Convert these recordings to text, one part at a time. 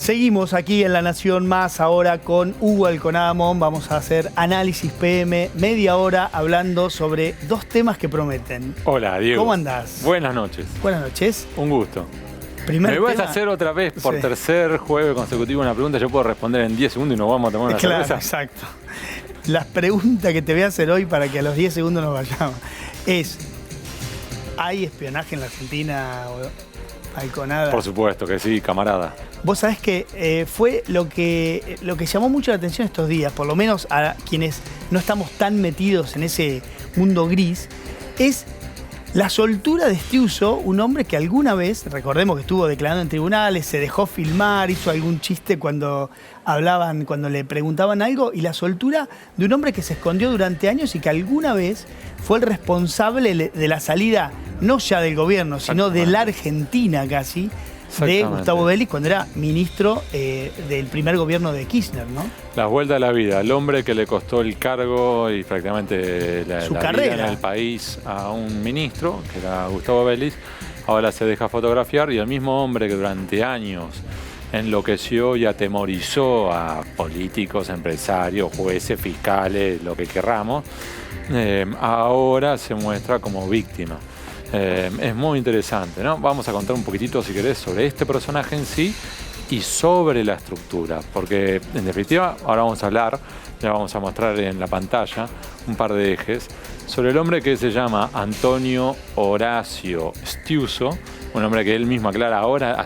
Seguimos aquí en La Nación Más, ahora con Hugo Alconadamón. Vamos a hacer análisis PM, media hora, hablando sobre dos temas que prometen. Hola, Diego. ¿Cómo andás? Buenas noches. Buenas noches. Un gusto. ¿Me vas a hacer otra vez por tercer jueves consecutivo una pregunta? Yo puedo responder en 10 segundos y nos vamos a tomar una cerveza. Exacto. La pregunta que te voy a hacer hoy para que a los 10 segundos nos vayamos es: ¿hay espionaje en la Argentina, Alconada? Por supuesto que sí, camarada. Vos sabés que fue lo que llamó mucho la atención estos días, por lo menos a quienes no estamos tan metidos en ese mundo gris, es la soltura de Estiuso, un hombre que alguna vez, recordemos que estuvo declarando en tribunales, se dejó filmar, hizo algún chiste cuando le preguntaban algo, y la soltura de un hombre que se escondió durante años y que alguna vez fue el responsable de la salida, no ya del gobierno, sino de la Argentina casi, de Gustavo Vélez cuando era ministro del primer gobierno de Kirchner, ¿no? Las vueltas de la vida, el hombre que le costó el cargo y prácticamente la vida en el país a un ministro, que era Gustavo Vélez, ahora se deja fotografiar, y el mismo hombre que durante años enloqueció y atemorizó a políticos, empresarios, jueces, fiscales, lo que querramos, ahora se muestra como víctima. Es muy interesante, ¿no? Vamos a contar un poquitito, si querés, sobre este personaje en sí y sobre la estructura, porque en definitiva ahora vamos a hablar, ya vamos a mostrar en la pantalla un par de ejes, sobre el hombre que se llama Antonio Horacio Estiuso, un hombre que él mismo aclara ahora,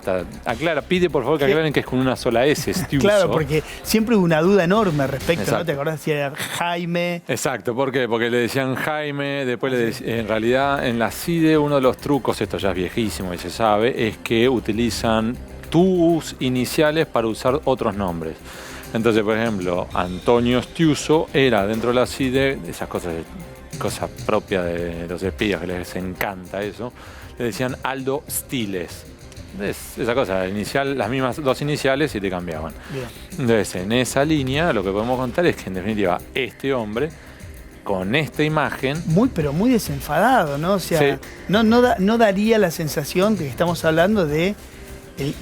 pide por favor que aclaren que es con una sola S, Estiuso. Claro, porque siempre hubo una duda enorme respecto, ¿no? ¿Te acordás si era Jaime? Exacto, ¿por qué? Porque le decían Jaime, después en realidad en la CIDE uno de los trucos, esto ya es viejísimo y se sabe, es que utilizan tus iniciales para usar otros nombres. Entonces, por ejemplo, Antonio Estiuso era dentro de la CIDE, esas cosas propias de los espías que les encanta eso, le decían Aldo Stiles. Esa cosa, las mismas dos iniciales y te cambiaban. Bien. Entonces, en esa línea, lo que podemos contar es que, en definitiva, este hombre, con esta imagen... Pero muy desenfadado, ¿no? O sea, sí. no daría la sensación de que estamos hablando de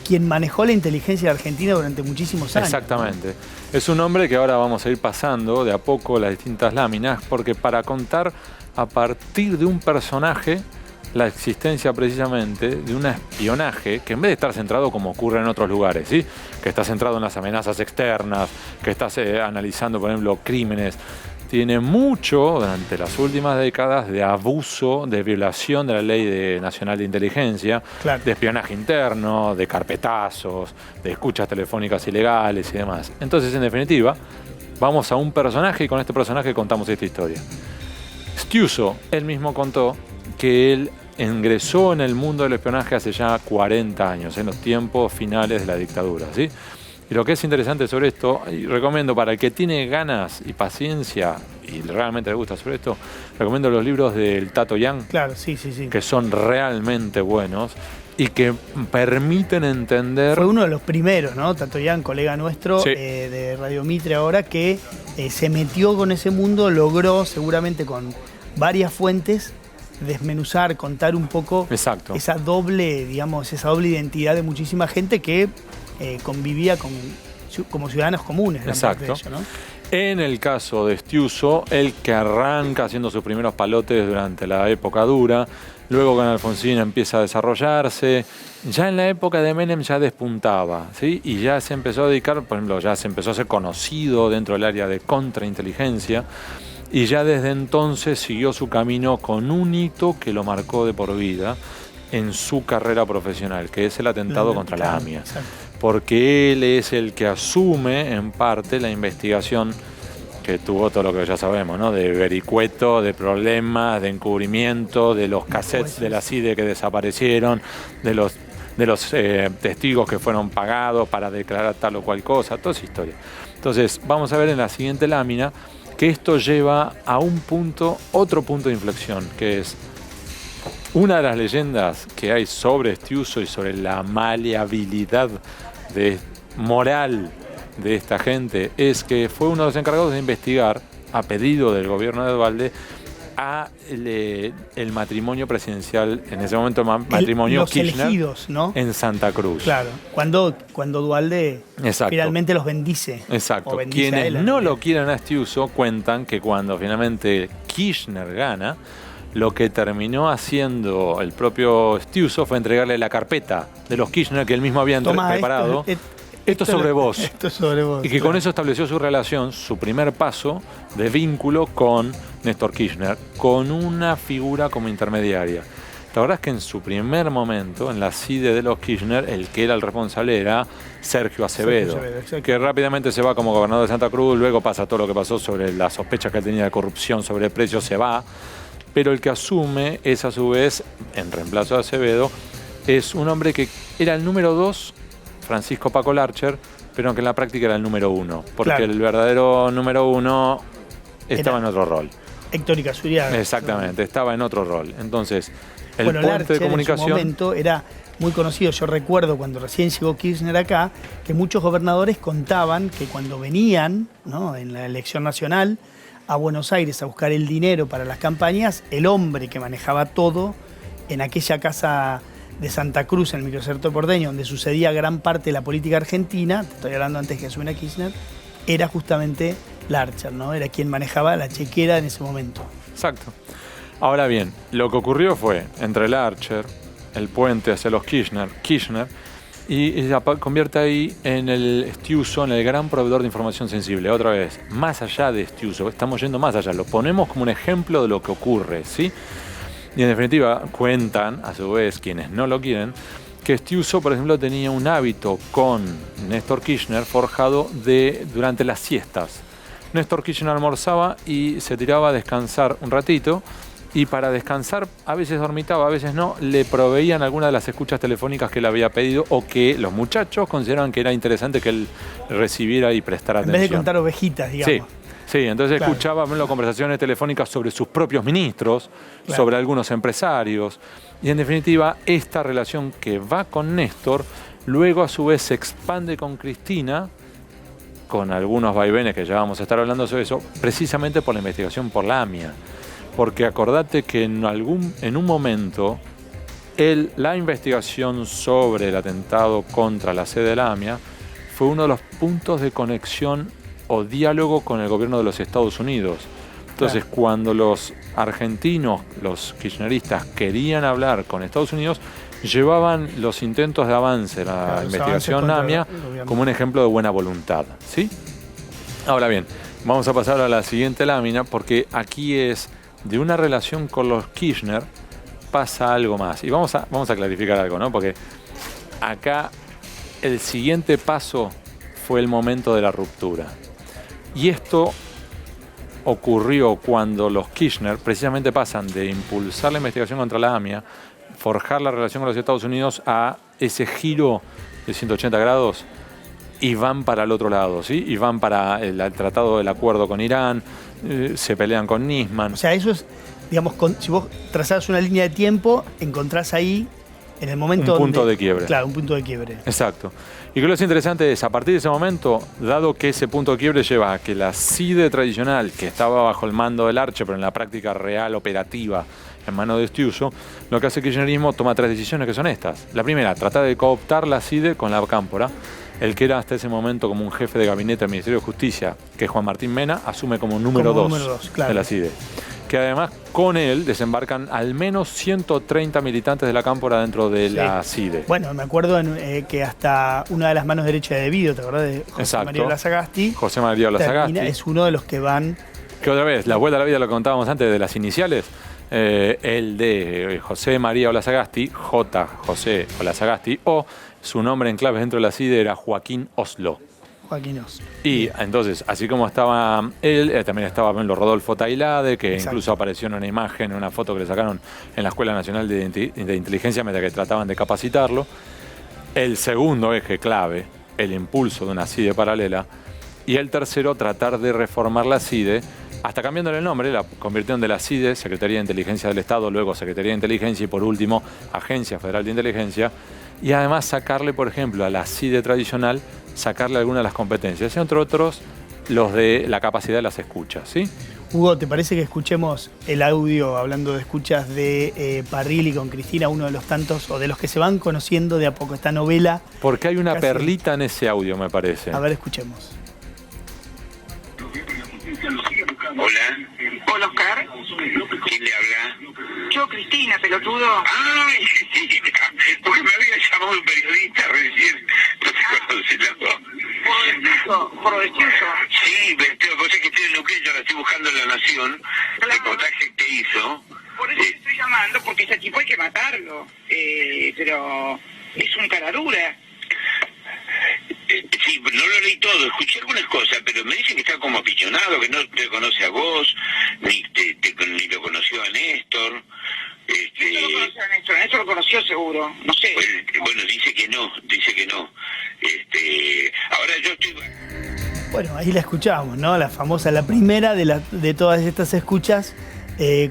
quien manejó la inteligencia de Argentina durante muchísimos años. Exactamente. ¿No? Es un hombre que ahora vamos a ir pasando de a poco las distintas láminas, porque para contar a partir de un personaje la existencia precisamente de un espionaje que, en vez de estar centrado como ocurre en otros lugares, ¿sí? Que está centrado en las amenazas externas, que está analizando, por ejemplo, crímenes, tiene mucho durante las últimas décadas de abuso, de violación de la ley nacional de inteligencia, claro, de espionaje interno, de carpetazos, de escuchas telefónicas ilegales y demás. Entonces, en definitiva, vamos a un personaje y con este personaje contamos esta historia. Estiuso, él mismo contó que él ingresó en el mundo del espionaje hace ya 40 años, en los tiempos finales de la dictadura, ¿sí? Y lo que es interesante sobre esto, y recomiendo para el que tiene ganas y paciencia y realmente le gusta sobre esto, recomiendo los libros del Tato Young, claro, sí. Que son realmente buenos y que permiten entender... Fue uno de los primeros, ¿no? Tato Young, colega nuestro, sí, de Radio Mitre ahora, que se metió con ese mundo, logró seguramente con varias fuentes desmenuzar, contar un poco esa doble identidad de muchísima gente que convivía como ciudadanos comunes. Exacto. De ello, ¿no? En el caso de Estiuso, el que arranca haciendo sus primeros palotes durante la época dura, luego con Alfonsín empieza a desarrollarse, ya en la época de Menem ya despuntaba, ¿sí? Y ya se empezó a dedicar, por ejemplo, ya se empezó a ser conocido dentro del área de contrainteligencia, y ya desde entonces siguió su camino con un hito que lo marcó de por vida en su carrera profesional, que es el atentado contra la AMIA. Exacto. Porque él es el que asume en parte la investigación que tuvo todo lo que ya sabemos, ¿no? De vericueto, de problemas, de encubrimiento, de los cassettes de la CIDE que desaparecieron, de los testigos que fueron pagados para declarar tal o cual cosa, toda esa historia. Entonces, vamos a ver en la siguiente lámina que esto lleva a otro punto de inflexión, que es una de las leyendas que hay sobre Estiuso y sobre la maleabilidad moral de esta gente, es que fue uno de los encargados de investigar, a pedido del gobierno de Duhalde, el matrimonio presidencial, en ese momento matrimonio los Kirchner, elegidos, ¿no? en Santa Cruz. Claro, cuando Duhalde finalmente los bendice. Exacto. Bendice Quienes no lo quieran a Stiuso cuentan que cuando finalmente Kirchner gana, lo que terminó haciendo el propio Stiuso fue entregarle la carpeta de los Kirchner que él mismo había preparado. Esto es sobre vos. Esto es sobre vos. Y que con eso estableció su relación, su primer paso de vínculo con Néstor Kirchner, con una figura como intermediaria. La verdad es que en su primer momento, en la CIDE de los Kirchner, el que era el responsable era Sergio Acevedo, que rápidamente se va como gobernador de Santa Cruz, luego pasa todo lo que pasó sobre la sospecha que él tenía de corrupción sobre el precio, se va. Pero el que asume es a su vez, en reemplazo de Acevedo, es un hombre que era el número 2, Francisco Paco Larcher, pero aunque en la práctica era el número 1, porque el verdadero número 1 estaba en otro rol. Héctor Icazuriaga. Exactamente, estaba en otro rol. Entonces, el puente Larcher, de comunicación... en su momento era muy conocido. Yo recuerdo cuando recién llegó Kirchner acá, que muchos gobernadores contaban que cuando venían, ¿no?, en la elección nacional a Buenos Aires a buscar el dinero para las campañas, el hombre que manejaba todo en aquella casa de Santa Cruz, en el microcentro porteño, donde sucedía gran parte de la política argentina, te estoy hablando antes que asumiera Kirchner, era justamente Larcher, ¿no? Era quien manejaba la chequera en ese momento. Exacto. Ahora bien, lo que ocurrió fue, entre Larcher, el puente hacia los Kirchner, y se convierte ahí en el Stiuso, en el gran proveedor de información sensible. Otra vez, más allá de Stiuso, estamos yendo más allá, lo ponemos como un ejemplo de lo que ocurre, ¿sí? Y en definitiva cuentan, a su vez, quienes no lo quieren, que Stiuso, por ejemplo, tenía un hábito con Néstor Kirchner forjado durante las siestas. Néstor Kirchner almorzaba y se tiraba a descansar un ratito, y para descansar, a veces dormitaba, a veces no, le proveían alguna de las escuchas telefónicas que él había pedido o que los muchachos consideraban que era interesante que él recibiera y prestara atención. En vez de contar ovejitas, digamos. Sí, entonces escuchaba conversaciones telefónicas sobre sus propios ministros, sobre algunos empresarios. Y en definitiva, esta relación que va con Néstor, luego a su vez se expande con Cristina, con algunos vaivenes que ya vamos a estar hablando sobre eso, precisamente por la investigación por la AMIA. Porque acordate que en un momento, la investigación sobre el atentado contra la sede de la AMIA fue uno de los puntos de conexión o diálogo con el gobierno de los Estados Unidos. Entonces, cuando los argentinos, los kirchneristas, querían hablar con Estados Unidos, llevaban los intentos de avance de la investigación AMIA como un ejemplo de buena voluntad, ¿sí? Ahora bien, vamos a pasar a la siguiente lámina, porque aquí es de una relación con los Kirchner pasa algo más. Y vamos a clarificar algo, ¿no? Porque acá el siguiente paso fue el momento de la ruptura. Y esto ocurrió cuando los Kirchner precisamente pasan de impulsar la investigación contra la AMIA, forjar la relación con los Estados Unidos, a ese giro de 180 grados y van para el otro lado, ¿sí? Y van para el tratado del acuerdo con Irán, se pelean con Nisman. O sea, eso es, digamos, si vos trazás una línea de tiempo, encontrás ahí en el momento un punto de quiebre. Claro, un punto de quiebre. Exacto. Y que lo interesante es, a partir de ese momento, dado que ese punto de quiebre lleva a que la CIDE tradicional, que estaba bajo el mando del Larcher, pero en la práctica real, operativa, en manos de Stiuso, lo que hace el kirchnerismo toma 3 decisiones que son estas. La primera, tratar de cooptar la CIDE con la Cámpora. El que era hasta ese momento como un jefe de gabinete del Ministerio de Justicia, que es Juan Martín Mena, asume como número 2 de la CIDE. Que además con él desembarcan al menos 130 militantes de la Cámpora dentro de la CIDE. Bueno, me acuerdo que hasta una de las manos derechas de Vido, ¿te acordás de José María Olazagasti? José María Olazagasti. Es uno de los que van... Que otra vez, la vuelta a la vida, lo que contábamos antes de las iniciales, el de José María Olazagasti, J. José Olazagasti, o su nombre en clave dentro de la CIDE era Joaquín Oslo. Joaquín Oslo. Y entonces, así como estaba él, también estaba Rodolfo Tailade, que incluso apareció en una imagen, en una foto que le sacaron en la Escuela Nacional de Inteligencia mientras que trataban de capacitarlo. El segundo eje clave, el impulso de una CIDE paralela. Y el tercero, tratar de reformar la CIDE, hasta cambiándole el nombre, la convirtieron de la CIDE, Secretaría de Inteligencia del Estado, luego Secretaría de Inteligencia y por último, Agencia Federal de Inteligencia. Y además sacarle, por ejemplo, a la CIDE tradicional, sacarle algunas de las competencias, y entre otros, los de la capacidad de las escuchas, ¿sí? Hugo, ¿te parece que escuchemos el audio, hablando de escuchas, de Parrilli con Cristina, uno de los tantos, o de los que se van conociendo de a poco esta novela? Porque hay una casi... perlita en ese audio, me parece. A ver, escuchemos. Hola. Hola, Oscar. ¿Quién le habla? Yo, Cristina, pelotudo. ¡Ay, Cristina! Porque me había llamado un periodista recién. No te conocí las dos. Por lo de Stiuso. Sí, pero vos sabés que estoy en Neuquén, yo la estoy buscando en La Nación. El Claro. reportaje que hizo. Por eso te estoy llamando, porque ese tipo hay que matarlo. Pero es un cara dura. Sí, no lo leí todo, escuché algunas cosas, pero me dicen que está como apichonado, que no te conoce a vos, ni lo conoció a Néstor. ¿Quién no lo conoce a Néstor? Néstor lo conoció seguro, no sé. Bueno, dice que no. Ahora yo estoy... Bueno, ahí la escuchamos, ¿no? La famosa, la primera de todas estas escuchas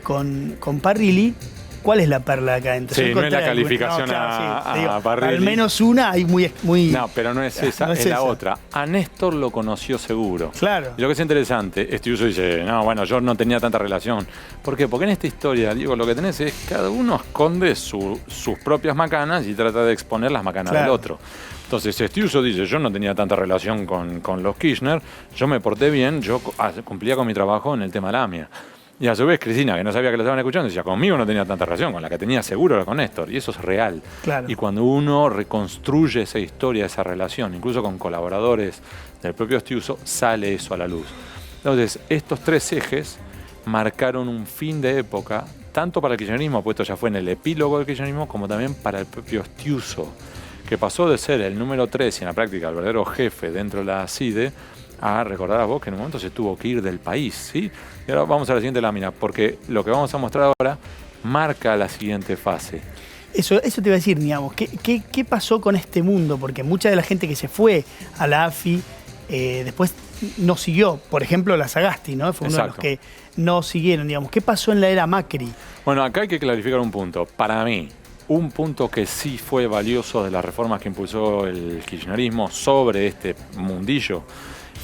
con Parrilli. ¿Cuál es la perla acá adentro? Sí, no es la calificación a Parrilli. Al menos una hay muy... No, pero no es esa, no es es la esa. otra. A Néstor lo conoció seguro. Claro. Y lo que es interesante, Stiuso dice, no, bueno, yo no tenía tanta relación. ¿Por qué? Porque en esta historia, digo, lo que tenés es cada uno esconde sus propias macanas y trata de exponer las macanas del otro. Entonces, Stiuso dice, yo no tenía tanta relación con los Kirchner, yo me porté bien, yo cumplía con mi trabajo en el tema Lamia. Y a su vez, Cristina, que no sabía que lo estaban escuchando, decía, conmigo no tenía tanta relación, con la que tenía seguro era con Néstor. Y eso es real. Claro. Y cuando uno reconstruye esa historia, esa relación, incluso con colaboradores del propio Stiuso, sale eso a la luz. Entonces, estos tres ejes marcaron un fin de época, tanto para el kirchnerismo, puesto ya fue en el epílogo del kirchnerismo, como también para el propio Stiuso, que pasó de ser el número 3 y en la práctica el verdadero jefe dentro de la CIDE, a recordar a vos que en un momento se tuvo que ir del país, ¿sí? Y ahora vamos a la siguiente lámina, porque lo que vamos a mostrar ahora marca la siguiente fase. Eso te iba a decir, digamos, ¿qué pasó con este mundo? Porque mucha de la gente que se fue a la AFI después no siguió. Por ejemplo, la Sagasti, ¿no? Fue uno de los que no siguieron, digamos. ¿Qué pasó en la era Macri? Bueno, acá hay que clarificar un punto. Para mí, un punto que sí fue valioso de las reformas que impulsó el kirchnerismo sobre este mundillo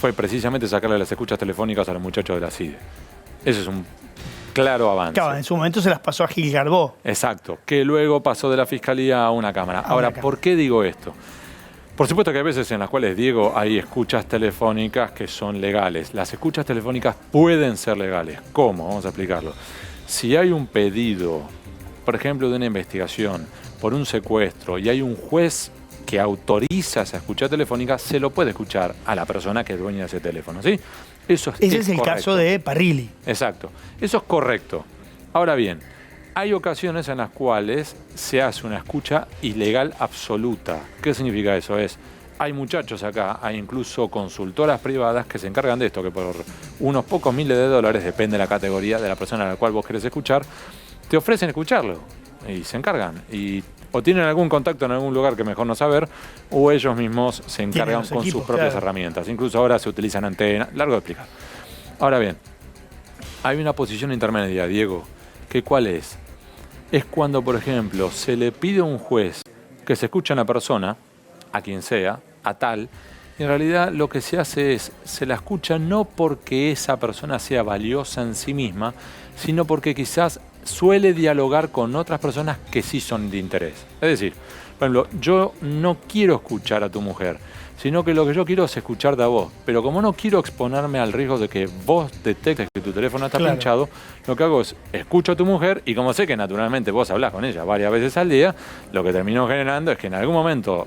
fue precisamente sacarle las escuchas telefónicas a los muchachos de la CIDE. Ese es un claro avance. Claro, en su momento se las pasó a Gil Garbó. Exacto, que luego pasó de la Fiscalía a una Cámara. Ahora, ¿por qué digo esto? Por supuesto que hay veces en las cuales, Diego, hay escuchas telefónicas que son legales. Las escuchas telefónicas pueden ser legales. ¿Cómo? Vamos a explicarlo. Si hay un pedido, por ejemplo, de una investigación por un secuestro y hay un juez que autoriza esa escucha telefónica, se lo puede escuchar a la persona que es dueña de ese teléfono, ¿sí? Ese es el caso de Parrilli. Exacto. Eso es correcto. Ahora bien, hay ocasiones en las cuales se hace una escucha ilegal absoluta. ¿Qué significa eso? Hay muchachos acá, hay incluso consultoras privadas que se encargan de esto, que por unos pocos miles de dólares, depende de la categoría de la persona a la cual vos querés escuchar, te ofrecen escucharlo y se encargan. O tienen algún contacto en algún lugar que mejor no saber, o ellos mismos se encargan con sus propias herramientas. Incluso ahora se utilizan antenas, largo de explicar. Ahora bien, hay una posición intermedia, Diego, que ¿cuál es? Es cuando, por ejemplo, se le pide a un juez que se escuche a una persona, a quien sea, a tal, y en realidad lo que se hace es, se la escucha no porque esa persona sea valiosa en sí misma, sino porque quizás suele dialogar con otras personas que sí son de interés. Es decir, por ejemplo, yo no quiero escuchar a tu mujer, sino que lo que yo quiero es escucharte a vos. Pero como no quiero exponerme al riesgo de que vos detectes que tu teléfono está pinchado, lo que hago es escucho a tu mujer y como sé que naturalmente vos hablás con ella varias veces al día, lo que termino generando es que en algún momento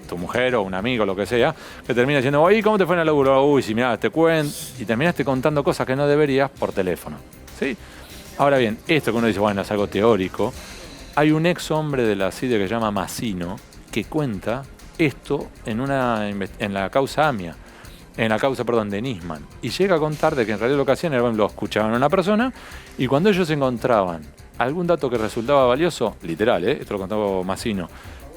tu mujer o un amigo, lo que sea, que termina diciendo, oye, ¿cómo te fue en el laburo? Uy, si mirá, te cuento, y terminaste contando cosas que no deberías por teléfono, ¿sí? Ahora bien, esto que uno dice, bueno, es algo teórico, hay un ex hombre de la CIDE que se llama Massino, que cuenta esto en la causa AMIA, de Nisman, y llega a contar de que en realidad lo que hacían era, lo escuchaban a una persona, y cuando ellos encontraban algún dato que resultaba valioso, literal, esto lo contaba Massino,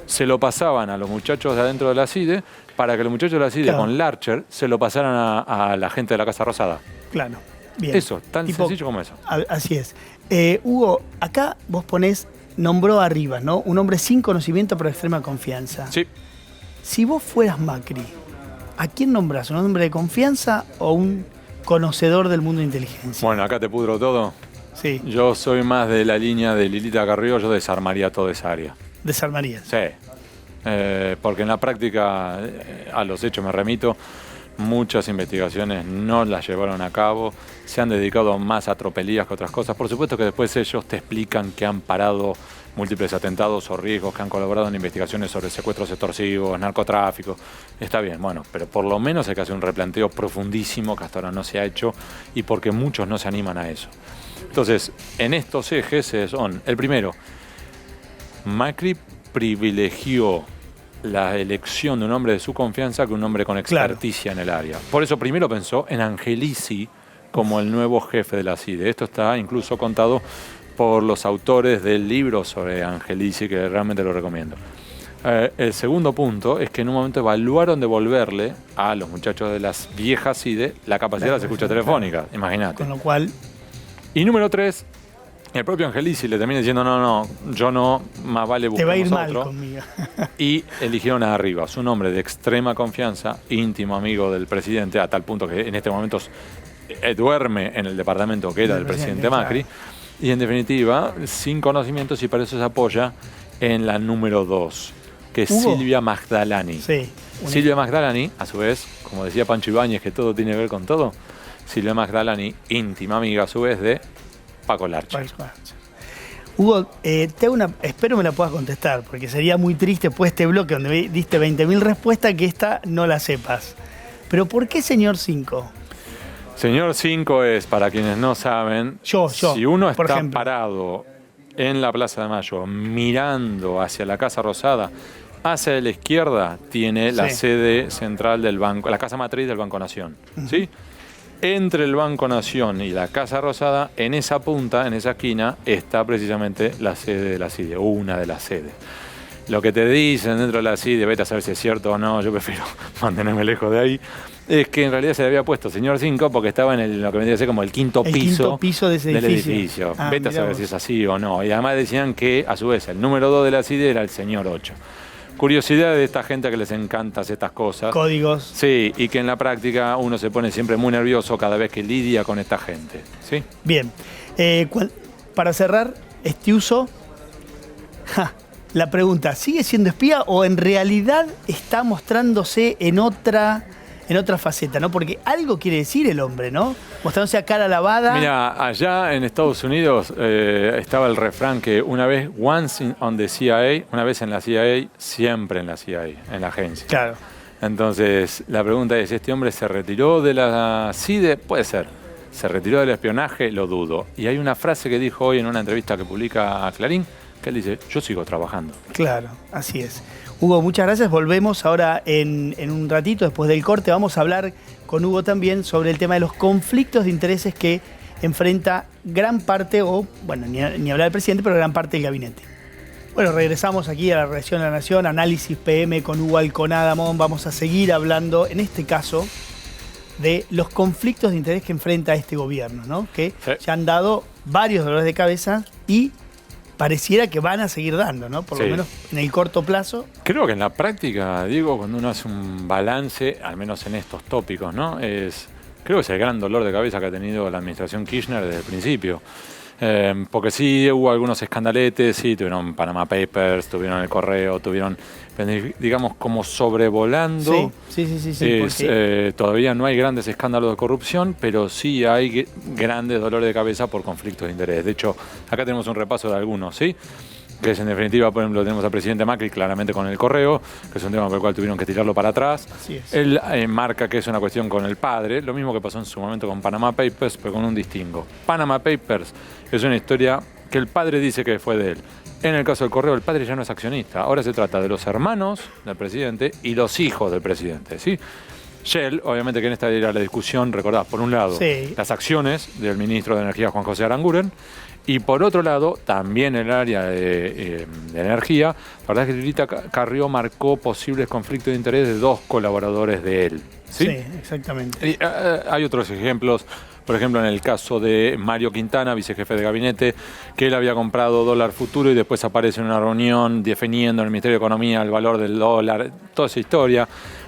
se lo pasaban a los muchachos de adentro de la CIDE para que los muchachos de la CIDE con Larcher se lo pasaran a la gente de la Casa Rosada. Claro. Bien. Eso, tan sencillo como eso. Así es. Hugo, acá vos ponés, nombró arriba, ¿no? Un hombre sin conocimiento pero de extrema confianza. Sí. Si vos fueras Macri, ¿a quién nombrás? ¿Un hombre de confianza o un conocedor del mundo de inteligencia. Bueno, acá te pudro todo. Sí, Yo soy más de la línea de Lilita Carrillo, yo desarmaría toda esa área. desarmarías. Sí. Porque en la práctica, a los hechos me remito, muchas investigaciones no las llevaron a cabo, se han dedicado más a tropelías que otras cosas. Por supuesto que después ellos te explican que han parado múltiples atentados o riesgos, que han colaborado en investigaciones sobre secuestros extorsivos, narcotráfico. Está bien, bueno, pero por lo menos hay que hacer un replanteo profundísimo que hasta ahora no se ha hecho y porque muchos no se animan a eso. Entonces, en estos ejes son, el primero, Macri privilegió la elección de un hombre de su confianza que un hombre con experticia en el área. Por eso primero pensó en Angelici como el nuevo jefe de la CIDE. Esto está incluso contado por los autores del libro sobre Angelici, que realmente lo recomiendo. El segundo punto es que en un momento evaluaron devolverle a los muchachos de las viejas CIDE la capacidad de las escuchas telefónicas, imagínate. Con lo cual, Y número 3, el propio Angelici le termina diciendo, no, yo no, más vale te va a ir busquemos mal otro. conmigo. Y eligieron a Rivas, un hombre de extrema confianza, íntimo amigo del presidente, a tal punto que en este momento duerme en el departamento que era del presidente Macri. Claro. Y en definitiva, sin conocimientos, y por eso se apoya en la número 2, que es ¿Hugo? Silvia Magdalani. Sí. Silvia Magdalani, a su vez, como decía Pancho Ibáñez, que todo tiene que ver con todo, Silvia Magdalani, íntima amiga a su vez de Paco Larcha. Hugo, espero me la puedas contestar, porque sería muy triste después de este bloque donde diste 20.000 respuestas que esta no la sepas. Pero ¿por qué señor 5? Señor 5 es, para quienes no saben, Yo, si uno por está ejemplo. parado en la Plaza de Mayo mirando hacia la Casa Rosada, hacia la izquierda tiene la Sí. sede central del banco, la casa matriz del Banco Nación. ¿Sí? Entre el Banco Nación y la Casa Rosada, en esa punta, en esa esquina, está precisamente la sede de la CIDE, una de las sedes. Lo que te dicen dentro de la CIDE, vete a saber si es cierto o no, yo prefiero mantenerme lejos de ahí, es que en realidad se le había puesto señor 5 porque estaba en lo que vendría a ser como el quinto piso de ese del edificio. edificio. Ah, Vete a mirá saber vos. si es así o no. Y además decían que, a su vez, el número 2 de la CIDE era el señor 8. Curiosidad de esta gente que les encanta hacer estas cosas. Códigos. Sí, y que en la práctica uno se pone siempre muy nervioso cada vez que lidia con esta gente. ¿Sí? Bien. Para cerrar, Estiuso, la pregunta, ¿sigue siendo espía o en realidad está mostrándose en otra faceta, ¿no? Porque algo quiere decir el hombre, ¿no? Mostrándose a cara lavada. Mira, allá en Estados Unidos estaba el refrán que una vez, on the CIA, una vez en la CIA, siempre en la CIA, en la agencia. Claro. Entonces, la pregunta es, ¿este hombre se retiró de la CIDE? Puede ser. ¿Se retiró del espionaje? Lo dudo. Y hay una frase que dijo hoy en una entrevista que publica Clarín, que él dice, yo sigo trabajando. Claro, así es. Hugo, muchas gracias. Volvemos ahora en un ratito, después del corte. Vamos a hablar con Hugo también sobre el tema de los conflictos de intereses que enfrenta gran parte, o bueno, ni hablar del presidente, pero gran parte del gabinete. Bueno, regresamos aquí a la Redacción de la Nación, Análisis PM con Hugo Alconada-Mon. Vamos a seguir hablando, en este caso, de los conflictos de interés que enfrenta este gobierno, ¿no? Que Sí. ya han dado varios dolores de cabeza y pareciera que van a seguir dando, ¿no? Por lo Sí. menos en el corto plazo. Creo que en la práctica, Diego, cuando uno hace un balance, al menos en estos tópicos, ¿no? Creo que es el gran dolor de cabeza que ha tenido la administración Kirchner desde el principio. Porque sí hubo algunos escandaletes, sí, tuvieron Panama Papers, tuvieron el correo, tuvieron, digamos, como sobrevolando. Sí. Porque Todavía no hay grandes escándalos de corrupción, pero sí hay grandes dolores de cabeza por conflictos de interés. De hecho, acá tenemos un repaso de algunos, ¿sí? Que es en definitiva, por ejemplo, tenemos al presidente Macri claramente con el correo, que es un tema por el cual tuvieron que tirarlo para atrás. Así es. Él marca que es una cuestión con el padre, lo mismo que pasó en su momento con Panama Papers, pero con un distingo. Panama Papers es una historia que el padre dice que fue de él. En el caso del correo, el padre ya no es accionista. Ahora se trata de los hermanos del presidente y los hijos del presidente, ¿sí? Shell, obviamente que en esta era la discusión, recordás, por un lado, Sí. las acciones del ministro de Energía, Juan José Aranguren, y por otro lado, también en el área de energía, la verdad es que Lilita Carrió marcó posibles conflictos de interés de dos colaboradores de él. Sí, Sí, exactamente. Y, hay otros ejemplos. Por ejemplo, en el caso de Mario Quintana, vicejefe de gabinete, que él había comprado dólar futuro y después aparece en una reunión definiendo en el Ministerio de Economía el valor del dólar, toda esa historia.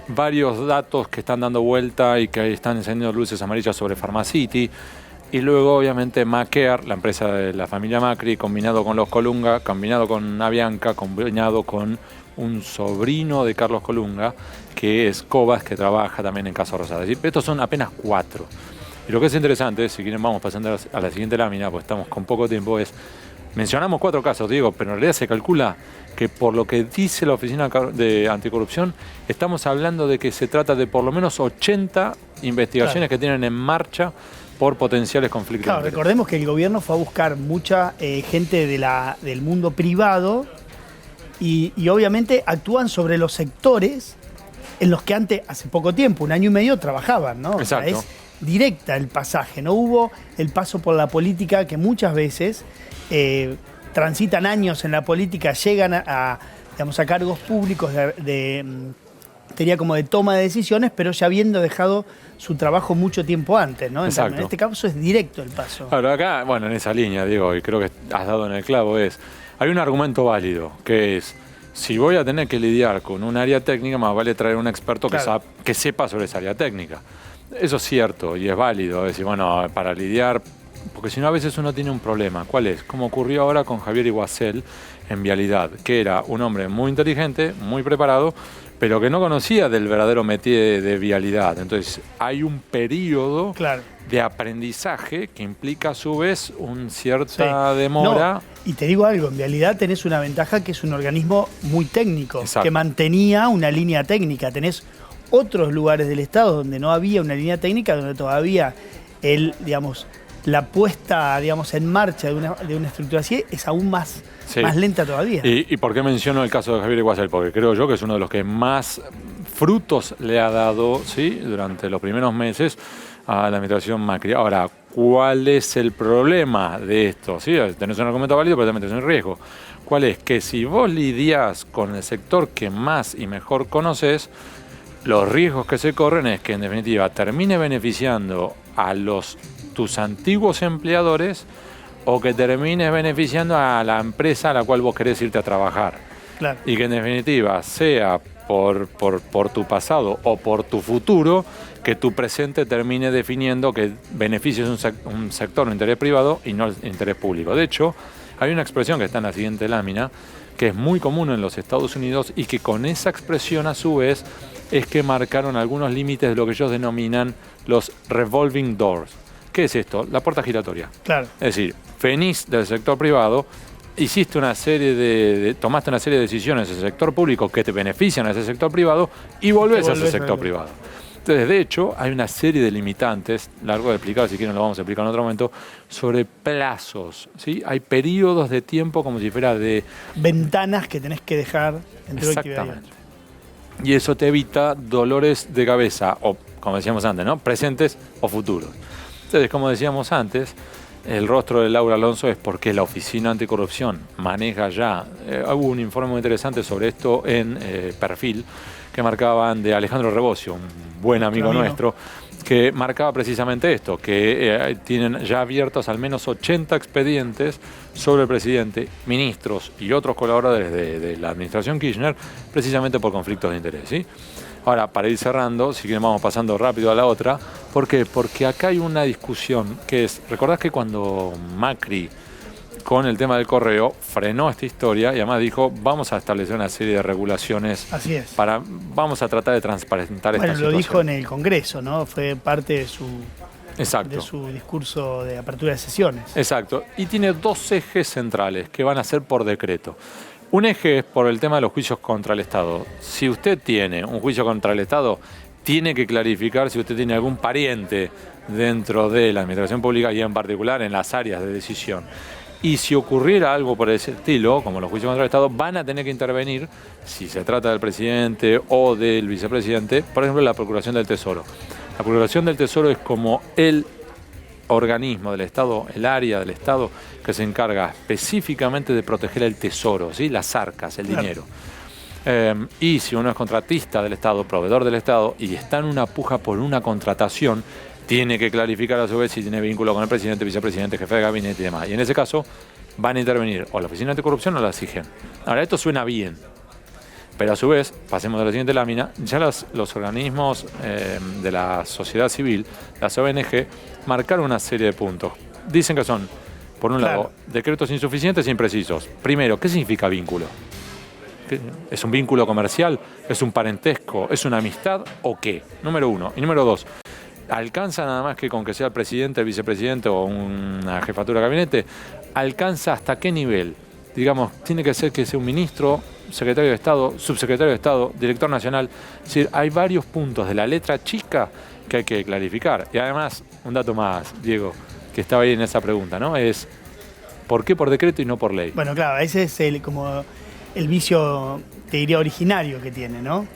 Varios datos que están dando vuelta y que están encendiendo luces amarillas sobre Pharmacity. Y luego, obviamente, Macaer, la empresa de la familia Macri, combinado con los Colunga, combinado con Avianca, combinado con un sobrino de Carlos Colunga, que es Cobas, que trabaja también en Casa Rosada. Es decir, estos son apenas 4. Y lo que es interesante, si quieren vamos pasando a la siguiente lámina, pues estamos con poco tiempo, es, mencionamos 4 casos, Diego, pero en realidad se calcula que por lo que dice la Oficina de Anticorrupción, estamos hablando de que se trata de por lo menos 80 investigaciones que tienen en marcha por potenciales conflictos. Claro, recordemos que el gobierno fue a buscar mucha gente del mundo privado y obviamente actúan sobre los sectores en los que antes, hace poco tiempo, 1 año y medio, trabajaban, ¿no? Exacto. O sea, es directa el pasaje, no hubo el paso por la política que muchas veces transitan años en la política, llegan a cargos públicos tenía como de toma de decisiones, pero ya habiendo dejado su trabajo mucho tiempo antes, ¿no? Exacto. En este caso es directo el paso. Claro, acá, bueno, en esa línea, Diego, y creo que has dado en el clavo, hay un argumento válido, que es, si voy a tener que lidiar con un área técnica, más vale traer un experto que sepa sobre esa área técnica. Eso es cierto y es válido, es decir, bueno, para lidiar, porque si no a veces uno tiene un problema. ¿Cuál es? Como ocurrió ahora con Javier Iguacel en Vialidad, que era un hombre muy inteligente, muy preparado, pero que no conocía del verdadero métier de vialidad. Entonces, hay un periodo de aprendizaje que implica a su vez una cierta demora. No, y te digo algo, en Vialidad tenés una ventaja que es un organismo muy técnico, que mantenía una línea técnica. Tenés otros lugares del Estado donde no había una línea técnica, donde todavía la puesta en marcha de una estructura así es aún más lenta todavía. ¿Y por qué menciono el caso de Javier Iguacel? Porque creo yo que es uno de los que más frutos le ha dado durante los primeros meses a la administración Macri. Ahora, ¿cuál es el problema de esto? ¿Sí? Tenés un argumento válido, pero también tenés un riesgo. ¿Cuál es? Que si vos lidiás con el sector que más y mejor conoces, los riesgos que se corren es que en definitiva termine beneficiando a tus antiguos empleadores o que termines beneficiando a la empresa a la cual vos querés irte a trabajar. Claro. Y que en definitiva sea por tu pasado o por tu futuro que tu presente termine definiendo que beneficies un sector, un interés privado y no el interés público. De hecho, hay una expresión que está en la siguiente lámina que es muy común en los Estados Unidos y que con esa expresión a su vez es que marcaron algunos límites de lo que ellos denominan los revolving doors. ¿Qué es esto? La puerta giratoria. Claro. Es decir, venís del sector privado, tomaste una serie de decisiones en el sector público que te benefician a ese sector privado y volvés a ese sector privado. Entonces, de hecho, hay una serie de limitantes, largo de explicar, si quieren lo vamos a explicar en otro momento, sobre plazos, ¿sí? Hay periodos de tiempo como si fuera de... ventanas que tenés que dejar entre exactamente. Y eso te evita dolores de cabeza, o como decíamos antes, ¿no? Presentes o futuros. Entonces, como decíamos antes, el rostro de Laura Alonso es porque la Oficina Anticorrupción maneja ya. Hubo un informe muy interesante sobre esto en Perfil, que marcaban de Alejandro Rebocio, un buen amigo nuestro, que marcaba precisamente esto, que tienen ya abiertos al menos 80 expedientes sobre el presidente, ministros y otros colaboradores de la administración Kirchner, precisamente por conflictos de interés, ¿sí? Ahora, para ir cerrando, si quieren vamos pasando rápido a la otra. ¿Por qué? Porque acá hay una discusión que es, ¿recordás que cuando Macri, con el tema del correo, frenó esta historia y además dijo, vamos a establecer una serie de regulaciones? Así es. Vamos a tratar de transparentar esta situación. Lo dijo en el Congreso, ¿no? Fue parte de su discurso de apertura de sesiones. Exacto. Y tiene 2 ejes centrales que van a ser por decreto. Un eje es por el tema de los juicios contra el Estado. Si usted tiene un juicio contra el Estado, tiene que clarificar si usted tiene algún pariente dentro de la administración pública y en particular en las áreas de decisión. Y si ocurriera algo por ese estilo, como los juicios contra el Estado, van a tener que intervenir, si se trata del presidente o del vicepresidente, por ejemplo, la Procuración del Tesoro. La Procuración del Tesoro es como el organismo del Estado, el área del Estado que se encarga específicamente de proteger el tesoro, ¿sí? Las arcas, el dinero. Y si uno es contratista del Estado, proveedor del Estado, y está en una puja por una contratación, tiene que clarificar a su vez si tiene vínculo con el presidente, vicepresidente, jefe de gabinete y demás. Y en ese caso van a intervenir o la Oficina Anticorrupción o la SIGEN. Ahora, esto suena bien, pero a su vez, pasemos a la siguiente lámina, ya los organismos de la sociedad civil, las ONG, marcaron una serie de puntos. Dicen que son, por un lado, decretos insuficientes e imprecisos. Primero, ¿qué significa vínculo? ¿Es un vínculo comercial? ¿Es un parentesco? ¿Es una amistad? ¿O qué? Número uno. Y número dos, ¿alcanza nada más que con que sea el presidente, el vicepresidente o una jefatura de gabinete? ¿Alcanza hasta qué nivel? Digamos, tiene que ser que sea un ministro, secretario de Estado, subsecretario de Estado, director nacional. Es decir, hay varios puntos de la letra chica que hay que clarificar. Y además, un dato más, Diego, que estaba ahí en esa pregunta, ¿no? Es, ¿por qué por decreto y no por ley? Bueno, claro, ese es como el vicio, te diría, originario que tiene, ¿no?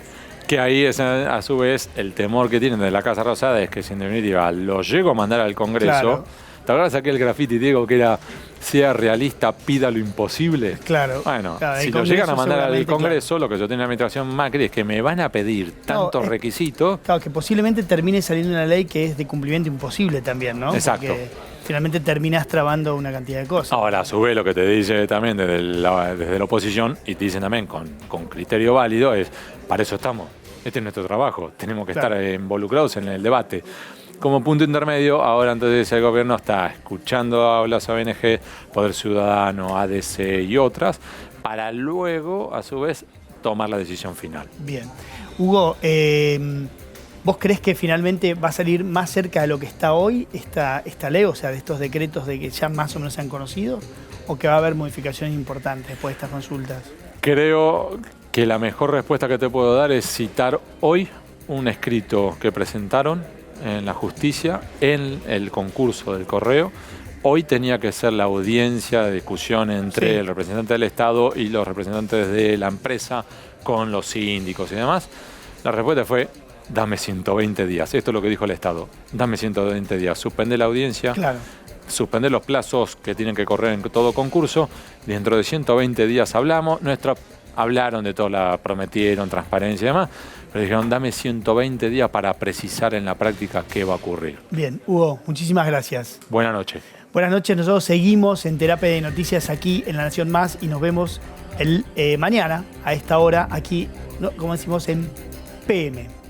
Que ahí es, a su vez, el temor que tienen de la Casa Rosada es que si en definitiva lo llego a mandar al Congreso. Claro. ¿Te acuerdas aquel graffiti, Diego, que era sea realista, pida lo imposible? Claro. Bueno, claro, si lo llegan a mandar al Congreso, lo que yo tengo en la administración Macri es que me van a pedir tantos requisitos. Claro, que posiblemente termine saliendo una ley que es de cumplimiento imposible también, ¿no? Exacto. Porque finalmente terminás trabando una cantidad de cosas. Ahora, a su vez, lo que te dice también desde la oposición, y te dicen también con criterio válido, es, para eso estamos. Este es nuestro trabajo, tenemos que estar involucrados en el debate. Como punto intermedio, ahora entonces el gobierno está escuchando a las ONG, Poder Ciudadano, ADC y otras, para luego, a su vez, tomar la decisión final. Bien. Hugo, ¿vos crees que finalmente va a salir más cerca de lo que está hoy esta ley, o sea, de estos decretos de que ya más o menos se han conocido, o que va a haber modificaciones importantes después de estas consultas? Creo que la mejor respuesta que te puedo dar es citar hoy un escrito que presentaron en la justicia en el concurso del correo. Hoy tenía que ser la audiencia de discusión entre el representante del Estado y los representantes de la empresa con los síndicos y demás. La respuesta fue, dame 120 días. Esto es lo que dijo el Estado. Dame 120 días. Suspende la audiencia. Claro. Suspender los plazos que tienen que correr en todo concurso. Dentro de 120 días hablamos. Hablaron de todo, prometieron transparencia y demás, pero dijeron, dame 120 días para precisar en la práctica qué va a ocurrir. Bien, Hugo, muchísimas gracias. Buenas noches. Buenas noches, nosotros seguimos en Terapia de Noticias aquí en La Nación Más y nos vemos mañana a esta hora aquí, como decimos, en PM.